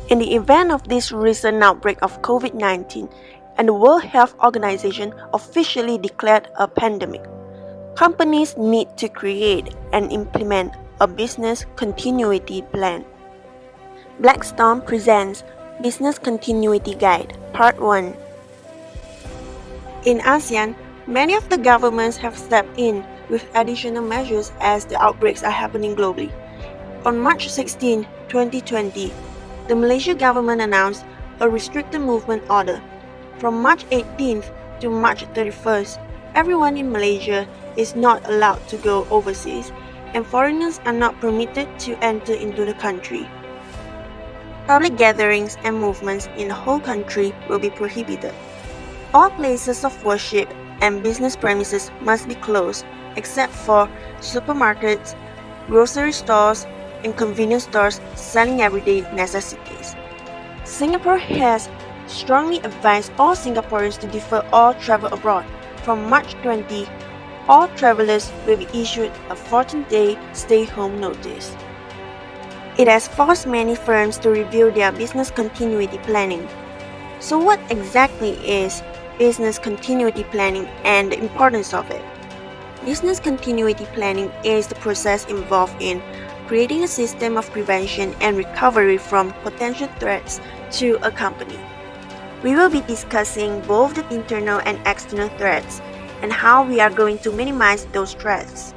In the event of this recent outbreak of COVID-19 and the World Health Organization officially declared a pandemic, companies need to create and implement a business continuity plan. BlackStorm presents Business Continuity Guide, Part 1. In ASEAN, many of the governments have stepped in with additional measures as the outbreaks are happening globally. On March 16, 2020, the Malaysia government announced a restricted movement order. From March 18th to March 31st, everyone in Malaysia is not allowed to go overseas, and foreigners are not permitted to enter into the country. Public gatherings and movements in the whole country will be prohibited. All places of worship and business premises must be closed except for supermarkets, grocery stores, and convenience stores selling everyday necessities. Singapore has strongly advised all Singaporeans to defer all travel abroad. From March 20, all travelers will be issued a 14-day stay-home notice. It has forced many firms to review their business continuity planning. So what exactly is business continuity planning and the importance of it? Business continuity planning is the process involved in creating a system of prevention and recovery from potential threats to a company. We will be discussing both the internal and external threats and how we are going to minimize those threats.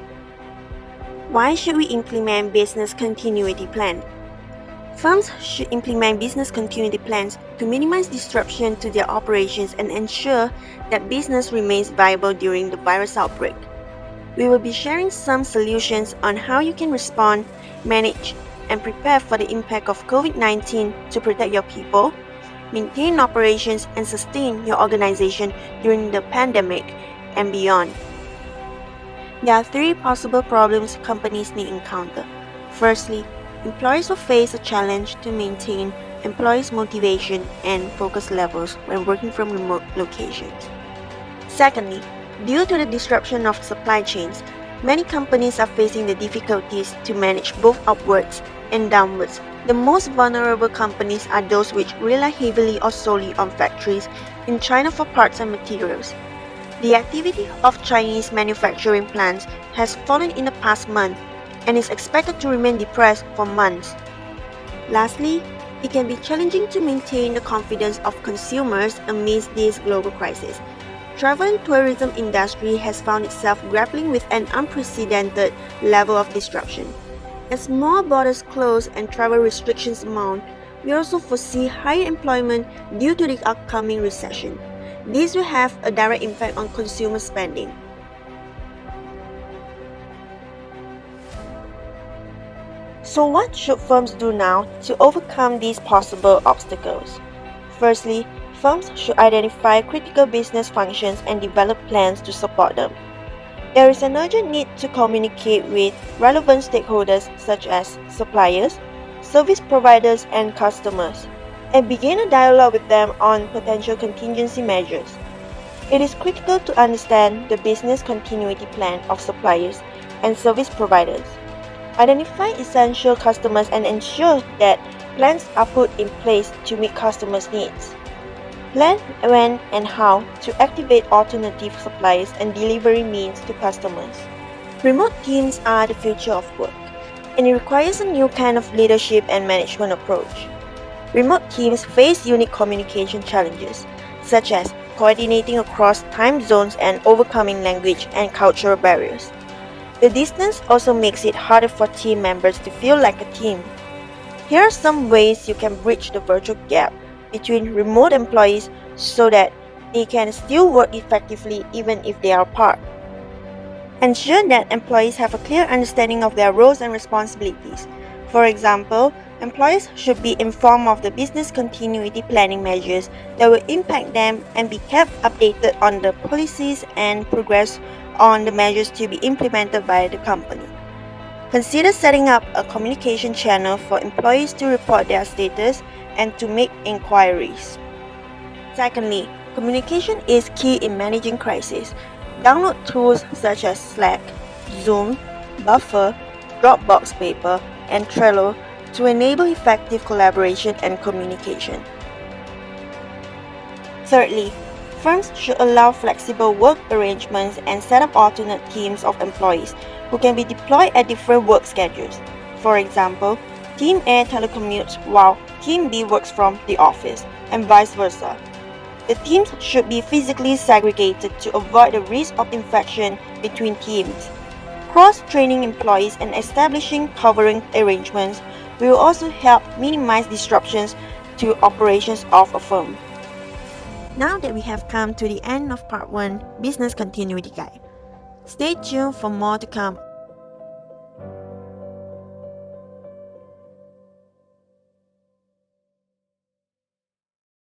Why should we implement business continuity plan? Firms should implement business continuity plans to minimize disruption to their operations and ensure that business remains viable during the virus outbreak. We will be sharing some solutions on how you can respond, manage, and prepare for the impact of COVID-19 to protect your people, maintain operations, and sustain your organization during the pandemic and beyond. There are three possible problems companies may encounter. Firstly, employees will face a challenge to maintain employees' motivation and focus levels when working from remote locations. Secondly, due to the disruption of supply chains, many companies are facing the difficulties to manage both upwards and downwards. The most vulnerable companies are those which rely heavily or solely on factories in China for parts and materials. The activity of Chinese manufacturing plants has fallen in the past month and is expected to remain depressed for months. Lastly, it can be challenging to maintain the confidence of consumers amidst this global crisis. Travel and tourism industry has found itself grappling with an unprecedented level of disruption. As more borders close and travel restrictions mount, we also foresee higher employment due to the upcoming recession. This will have a direct impact on consumer spending. So what should firms do now to overcome these possible obstacles? Firstly, firms should identify critical business functions and develop plans to support them. There is an urgent need to communicate with relevant stakeholders such as suppliers, service providers, and customers, and begin a dialogue with them on potential contingency measures. It is critical to understand the business continuity plan of suppliers and service providers. Identify essential customers and ensure that plans are put in place to meet customers' needs. Plan when and how to activate alternative supplies and delivery means to customers. Remote teams are the future of work, and it requires a new kind of leadership and management approach. Remote teams face unique communication challenges, such as coordinating across time zones and overcoming language and cultural barriers. The distance also makes it harder for team members to feel like a team. Here are some ways you can bridge the virtual gap between remote employees so that they can still work effectively even if they are apart. Ensure that employees have a clear understanding of their roles and responsibilities. For example, employees should be informed of the business continuity planning measures that will impact them and be kept updated on the policies and progress on the measures to be implemented by the company. Consider setting up a communication channel for employees to report their status and to make inquiries. Secondly, communication is key in managing crises. Download tools such as Slack, Zoom, Buffer, Dropbox Paper, and Trello to enable effective collaboration and communication. Thirdly, firms should allow flexible work arrangements and set up alternate teams of employees who can be deployed at different work schedules. For example, Team A telecommutes while Team B works from the office, and vice versa. The teams should be physically segregated to avoid the risk of infection between teams. Cross-training employees and establishing covering arrangements will also help minimize disruptions to operations of a firm. Now that we have come to the end of Part 1 Business Continuity Guide, stay tuned for more to come